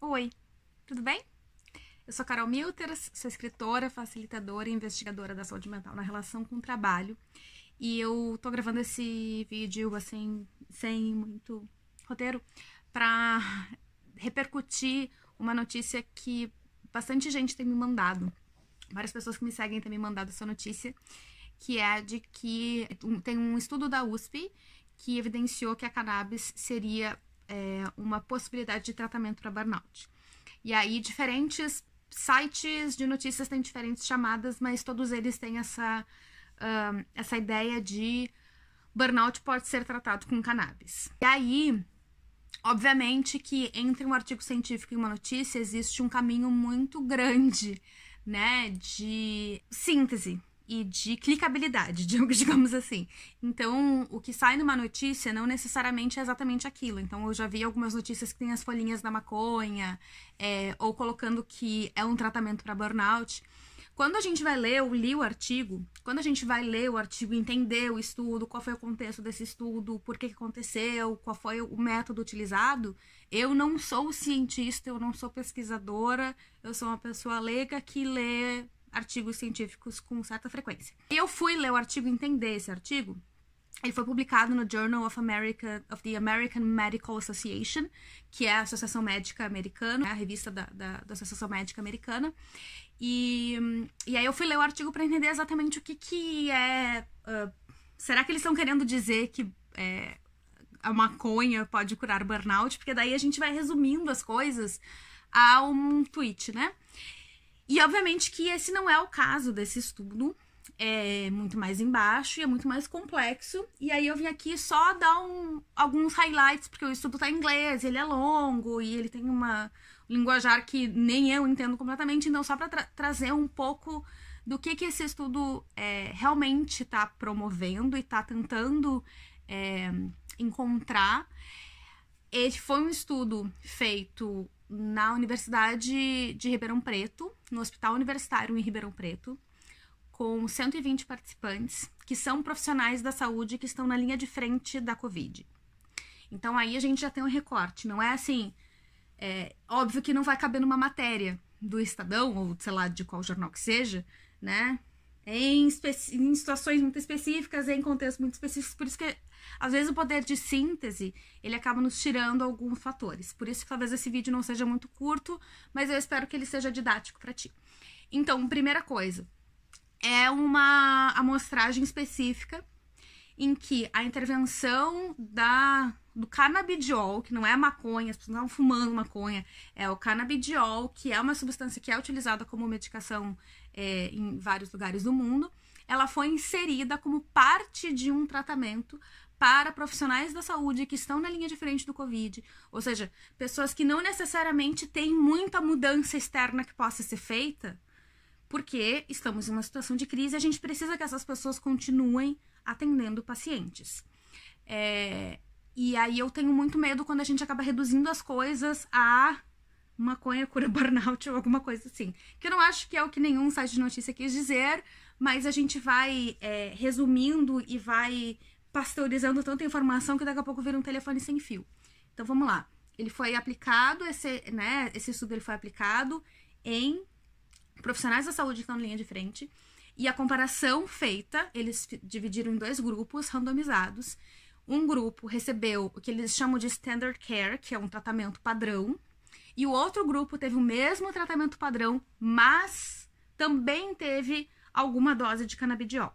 Oi, tudo bem? Eu sou Carol Milters, sou escritora, facilitadora e investigadora da saúde mental na relação com o trabalho. E eu tô gravando esse vídeo, assim, sem muito roteiro, pra repercutir uma notícia que bastante gente tem me mandado. Várias pessoas que me seguem têm me mandado essa notícia, que é de que tem um estudo da USP que evidenciou que a cannabis seria uma possibilidade de tratamento para burnout. E aí, diferentes sites de notícias têm diferentes chamadas, mas todos eles têm essa ideia de burnout pode ser tratado com cannabis. E aí, obviamente que entre um artigo científico e uma notícia existe um caminho muito grande, né, de síntese e de clicabilidade, digamos assim. Então, o que sai numa notícia não necessariamente é exatamente aquilo. Então, eu já vi algumas notícias que tem as folhinhas da maconha, ou colocando que é um tratamento para burnout. Quando a gente vai ler, eu li o artigo, quando a gente vai ler o artigo e entender o estudo, qual foi o contexto desse estudo, por que aconteceu, qual foi o método utilizado, eu não sou cientista, eu não sou pesquisadora, eu sou uma pessoa leiga que lê artigos científicos com certa frequência. Eu fui ler o artigo e entender esse artigo. Ele foi publicado no Journal of the American Medical Association, que é a Associação Médica Americana, a revista da Associação Médica Americana. E aí eu fui ler o artigo para entender exatamente o que é... será que eles estão querendo dizer que a maconha pode curar burnout? Porque daí a gente vai resumindo as coisas a um tweet, né? E obviamente que esse não é o caso desse estudo. É muito mais embaixo e é muito mais complexo. E aí eu vim aqui só dar alguns highlights, porque o estudo tá em inglês, ele é longo e ele tem uma linguajar que nem eu entendo completamente. Então, só para trazer um pouco do que esse estudo realmente está promovendo e está tentando encontrar. Esse foi um estudo feito na Universidade de Ribeirão Preto, no Hospital Universitário em Ribeirão Preto, com 120 participantes, que são profissionais da saúde que estão na linha de frente da Covid. Então aí a gente já tem um recorte, não é assim, óbvio que não vai caber numa matéria do Estadão, ou sei lá, de qual jornal que seja, né, em situações muito específicas, em contextos muito específicos, por isso que às vezes o poder de síntese, ele acaba nos tirando alguns fatores, por isso que talvez esse vídeo não seja muito curto, mas eu espero que ele seja didático para ti. Então, primeira coisa, é uma amostragem específica em que a intervenção do canabidiol, que não é maconha, as pessoas não estão fumando maconha, é o canabidiol, que é uma substância que é utilizada como medicação em vários lugares do mundo, ela foi inserida como parte de um tratamento para profissionais da saúde que estão na linha de frente do Covid, ou seja, pessoas que não necessariamente têm muita mudança externa que possa ser feita, porque estamos em uma situação de crise e a gente precisa que essas pessoas continuem atendendo pacientes. E aí eu tenho muito medo quando a gente acaba reduzindo as coisas a maconha cura burnout ou alguma coisa assim. Que eu não acho que é o que nenhum site de notícia quis dizer, mas a gente vai resumindo e vai pasteurizando tanta informação que daqui a pouco vira um telefone sem fio. Então vamos lá. Ele foi aplicado, esse estudo ele foi aplicado em profissionais da saúde que estão na linha de frente, e a comparação feita, eles dividiram em dois grupos randomizados. Um grupo recebeu o que eles chamam de standard care, que é um tratamento padrão, e o outro grupo teve o mesmo tratamento padrão, mas também teve alguma dose de canabidiol.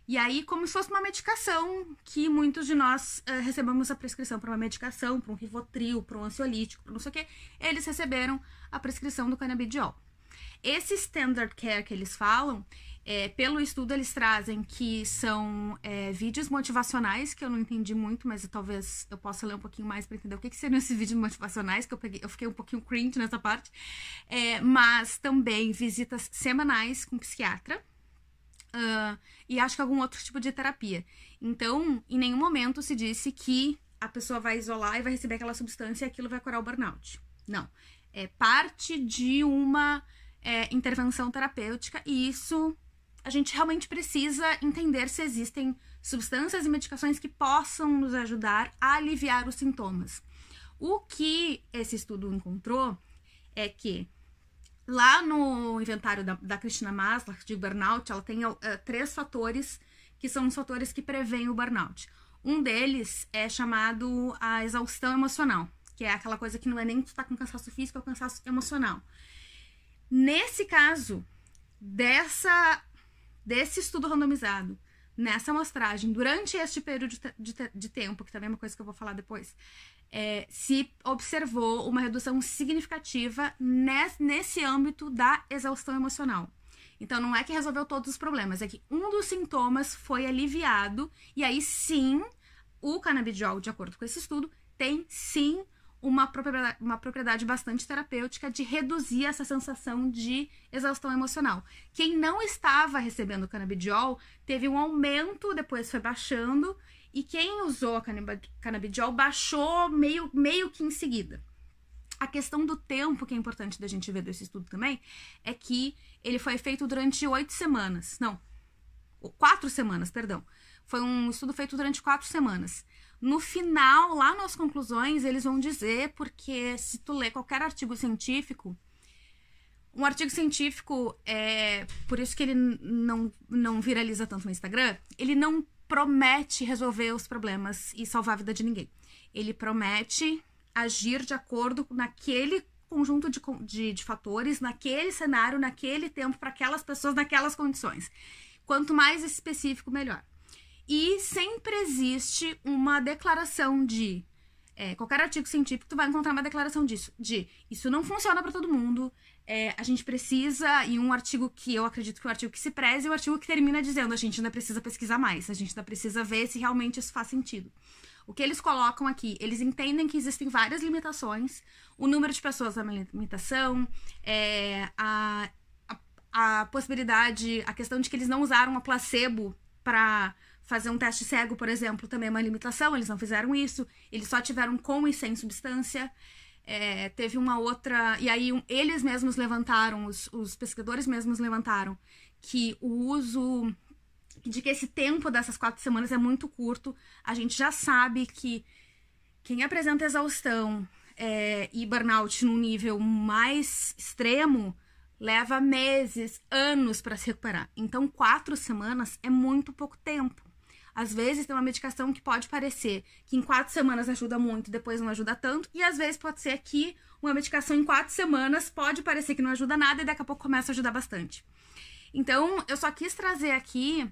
E aí, como se fosse uma medicação, que muitos de nós recebemos a prescrição para uma medicação, para um Rivotril, para um ansiolítico, para não sei o que, eles receberam a prescrição do canabidiol. Esse standard care que eles falam, pelo estudo eles trazem que são vídeos motivacionais, que eu não entendi muito, mas talvez eu possa ler um pouquinho mais para entender o que seriam esses vídeos motivacionais, que eu fiquei um pouquinho cringe nessa parte, mas também visitas semanais com psiquiatra, e acho que algum outro tipo de terapia. Então, em nenhum momento se disse que a pessoa vai isolar e vai receber aquela substância e aquilo vai curar o burnout. Não. É parte de uma intervenção terapêutica, e isso a gente realmente precisa entender se existem substâncias e medicações que possam nos ajudar a aliviar os sintomas. O que esse estudo encontrou é que lá no inventário da Christina Maslach de burnout, ela tem 3 fatores que são os fatores que prevêem o burnout. Um deles é chamado a exaustão emocional, que é aquela coisa que não é nem tu tá com cansaço físico, é o cansaço emocional. Nesse caso, desse estudo randomizado, nessa amostragem, durante este período de tempo, que também é uma coisa que eu vou falar depois, se observou uma redução significativa nesse âmbito da exaustão emocional. Então, não é que resolveu todos os problemas, é que um dos sintomas foi aliviado, e aí sim, o canabidiol, de acordo com esse estudo, tem sim uma propriedade bastante terapêutica de reduzir essa sensação de exaustão emocional. Quem não estava recebendo canabidiol teve um aumento, depois foi baixando, e quem usou a canabidiol baixou meio que em seguida. A questão do tempo, que é importante da gente ver desse estudo também, é que ele foi feito durante 4 semanas, perdão. Foi um estudo feito durante 4 semanas. No final, lá nas conclusões, eles vão dizer, porque se tu ler qualquer artigo científico, um artigo científico, por isso que ele não viraliza tanto no Instagram, ele não promete resolver os problemas e salvar a vida de ninguém. Ele promete agir de acordo com naquele conjunto de fatores, naquele cenário, naquele tempo, para aquelas pessoas, naquelas condições. Quanto mais específico, melhor. E sempre existe uma declaração de... qualquer artigo científico, tu vai encontrar uma declaração disso. De isso não funciona para todo mundo. A gente precisa... E um artigo que eu acredito que é um artigo que se preze é o artigo que termina dizendo a gente ainda precisa pesquisar mais. A gente ainda precisa ver se realmente isso faz sentido. O que eles colocam aqui? Eles entendem que existem várias limitações. O número de pessoas é uma limitação. A possibilidade... A questão de que eles não usaram a placebo para... fazer um teste cego, por exemplo, também é uma limitação, eles não fizeram isso, eles só tiveram com e sem substância. Teve uma outra... E aí eles mesmos levantaram, os pesquisadores mesmos levantaram que o uso... de que esse tempo dessas 4 semanas é muito curto. A gente já sabe que quem apresenta exaustão e burnout num nível mais extremo leva meses, anos para se recuperar. Então, 4 semanas é muito pouco tempo. Às vezes tem uma medicação que pode parecer que em 4 semanas ajuda muito, depois não ajuda tanto, e às vezes pode ser que uma medicação em 4 semanas pode parecer que não ajuda nada e daqui a pouco começa a ajudar bastante. Então, eu só quis trazer aqui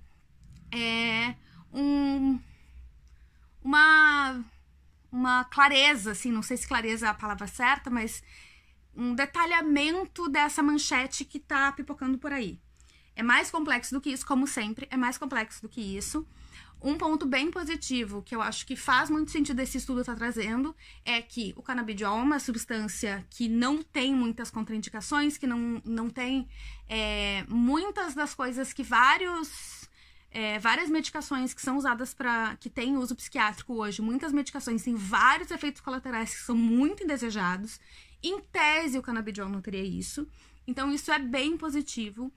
uma clareza, assim, não sei se clareza é a palavra certa, mas um detalhamento dessa manchete que tá pipocando por aí. É mais complexo do que isso, como sempre, é mais complexo do que isso. Um ponto bem positivo, que eu acho que faz muito sentido esse estudo estar trazendo, é que o canabidiol é uma substância que não tem muitas contraindicações, que não tem muitas das coisas que várias medicações que são usadas que têm uso psiquiátrico hoje, muitas medicações têm vários efeitos colaterais que são muito indesejados. Em tese, o canabidiol não teria isso. Então, isso é bem positivo.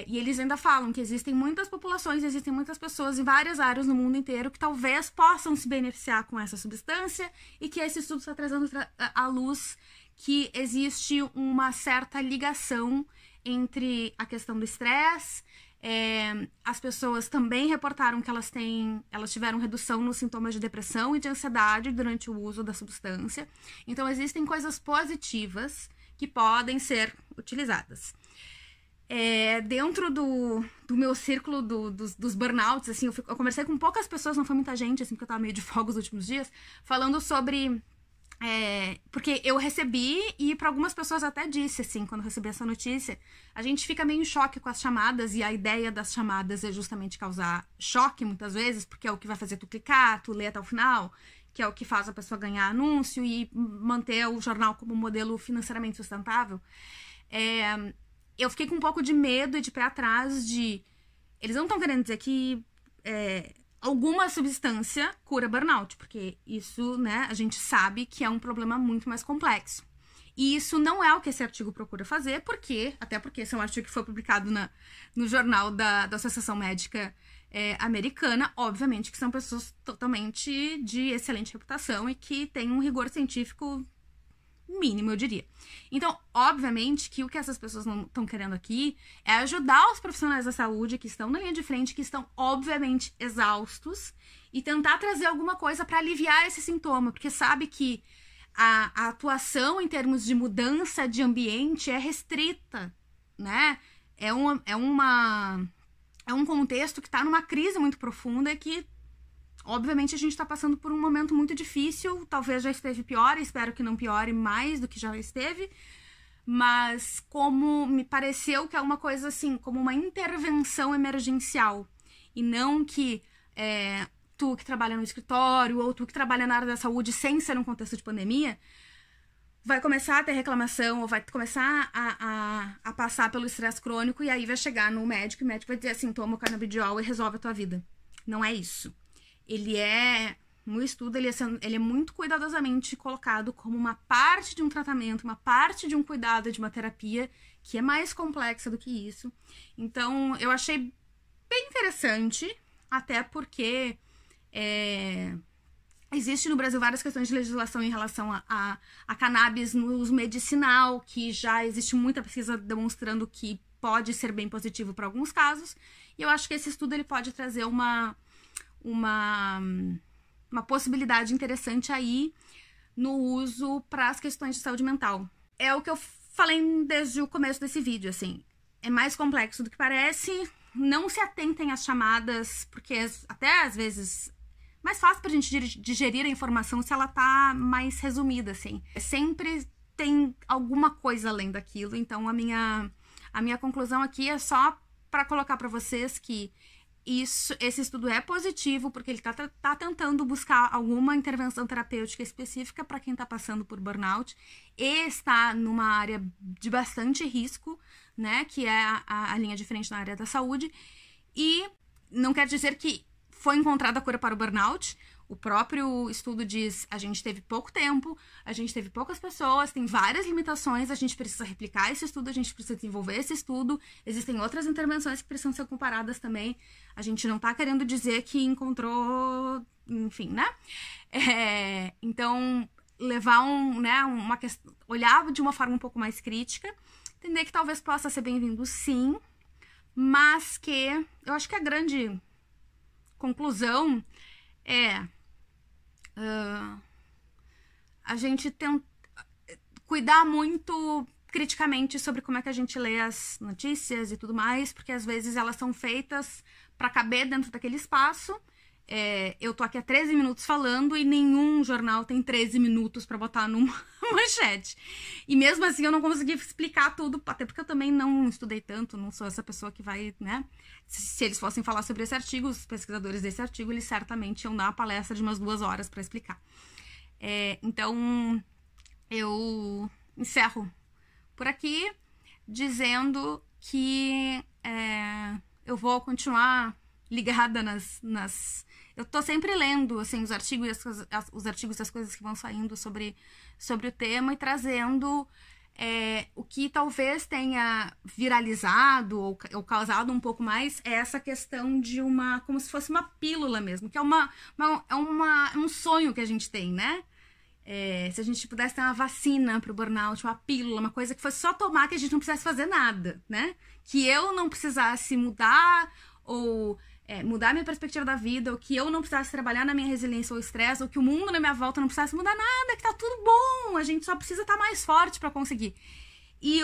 E eles ainda falam que existem muitas populações, existem muitas pessoas em várias áreas no mundo inteiro que talvez possam se beneficiar com essa substância e que esse estudo está trazendo à luz que existe uma certa ligação entre a questão do estresse. As pessoas também reportaram que elas tiveram redução nos sintomas de depressão e de ansiedade durante o uso da substância. Então, existem coisas positivas que podem ser utilizadas. Dentro do meu círculo dos burnouts, assim, eu conversei com poucas pessoas, não foi muita gente, assim, porque eu tava meio de folga os últimos dias, falando sobre... porque eu recebi, e para algumas pessoas até disse, assim, quando eu recebi essa notícia, a gente fica meio em choque com as chamadas, e a ideia das chamadas é justamente causar choque, muitas vezes, porque é o que vai fazer tu clicar, tu ler até o final, que é o que faz a pessoa ganhar anúncio e manter o jornal como modelo financeiramente sustentável. Eu fiquei com um pouco de medo e de pé atrás de... Eles não estão querendo dizer que alguma substância cura burnout, porque isso, né, a gente sabe que é um problema muito mais complexo. E isso não é o que esse artigo procura fazer, até porque esse é um artigo que foi publicado no jornal da Associação Médica americana, obviamente que são pessoas totalmente de excelente reputação e que têm um rigor científico mínimo, eu diria. Então, obviamente que o que essas pessoas não estão querendo aqui é ajudar os profissionais da saúde que estão na linha de frente, que estão, obviamente, exaustos, e tentar trazer alguma coisa para aliviar esse sintoma, porque sabe que a atuação em termos de mudança de ambiente é restrita, né? É um contexto que está numa crise muito profunda e que, obviamente, a gente está passando por um momento muito difícil. Talvez já esteve pior, espero que não piore mais do que já esteve. Mas como me pareceu que é uma coisa assim, como uma intervenção emergencial. E não que tu que trabalha no escritório ou tu que trabalha na área da saúde sem ser um contexto de pandemia, vai começar a ter reclamação ou vai começar a passar pelo estresse crônico e aí vai chegar no médico e o médico vai dizer assim, toma o canabidiol e resolve a tua vida. Não é isso. No estudo, ele é muito cuidadosamente colocado como uma parte de um tratamento, uma parte de um cuidado, de uma terapia que é mais complexa do que isso. Então, eu achei bem interessante, até porque existe no Brasil várias questões de legislação em relação a cannabis no uso medicinal, que já existe muita pesquisa demonstrando que pode ser bem positivo para alguns casos. E eu acho que esse estudo ele pode trazer uma possibilidade interessante aí no uso para as questões de saúde mental. É o que eu falei desde o começo desse vídeo, assim. É mais complexo do que parece. Não se atentem às chamadas, porque até às vezes mais fácil pra gente digerir a informação se ela tá mais resumida, assim. Sempre tem alguma coisa além daquilo, então a minha conclusão aqui é só para colocar para vocês que esse estudo é positivo, porque ele tá tentando buscar alguma intervenção terapêutica específica para quem tá passando por burnout e está numa área de bastante risco, né, que é a linha de frente na área da saúde, e não quer dizer que foi encontrada a cura para o burnout. O próprio estudo diz, a gente teve pouco tempo, a gente teve poucas pessoas, tem várias limitações, a gente precisa replicar esse estudo, a gente precisa desenvolver esse estudo, existem outras intervenções que precisam ser comparadas também. A gente não tá querendo dizer que encontrou, enfim, né? Então, levar uma questão, olhar de uma forma um pouco mais crítica, entender que talvez possa ser bem-vindo sim, mas que eu acho que a grande conclusão é a gente cuidar muito criticamente sobre como é que a gente lê as notícias e tudo mais, porque às vezes elas são feitas para caber dentro daquele espaço. Eu tô aqui há 13 minutos falando e nenhum jornal tem 13 minutos para botar numa manchete. E mesmo assim eu não consegui explicar tudo, até porque eu também não estudei tanto, não sou essa pessoa que vai, né? Se eles fossem falar sobre esse artigo, os pesquisadores desse artigo, eles certamente iam dar uma palestra de umas 2 horas para explicar. Então, eu encerro por aqui dizendo que eu vou continuar ligada eu tô sempre lendo, assim, os artigos e as coisas que vão saindo sobre o tema e trazendo o que talvez tenha viralizado ou causado um pouco mais é essa questão de como se fosse uma pílula mesmo, que é um sonho que a gente tem, né? Se a gente pudesse ter uma vacina pro burnout, uma pílula, uma coisa que fosse só tomar, que a gente não precisasse fazer nada, né? Que eu não precisasse mudar ou mudar minha perspectiva da vida, ou que eu não precisasse trabalhar na minha resiliência ou estresse, ou que o mundo na minha volta não precisasse mudar nada, que tá tudo bom, a gente só precisa estar mais forte para conseguir. E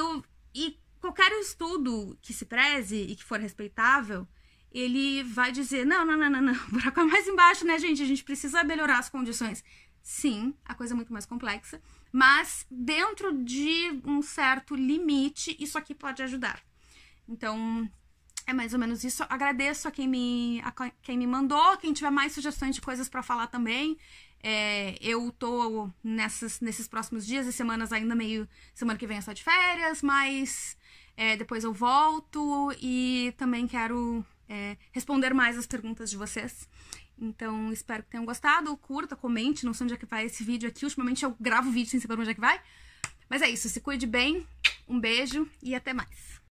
qualquer estudo que se preze e que for respeitável, ele vai dizer, não, o buraco é mais embaixo, né, gente? A gente precisa melhorar as condições. Sim, a coisa é muito mais complexa, mas dentro de um certo limite, isso aqui pode ajudar. Então, é mais ou menos isso. Agradeço a quem me mandou, quem tiver mais sugestões de coisas para falar também. Eu tô nesses próximos dias e semanas ainda semana que vem eu estou de férias, mas depois eu volto e também quero responder mais as perguntas de vocês. Então, espero que tenham gostado. Curta, comente, não sei onde é que vai esse vídeo aqui. Ultimamente eu gravo vídeo sem saber onde é que vai. Mas é isso, se cuide bem, um beijo e até mais.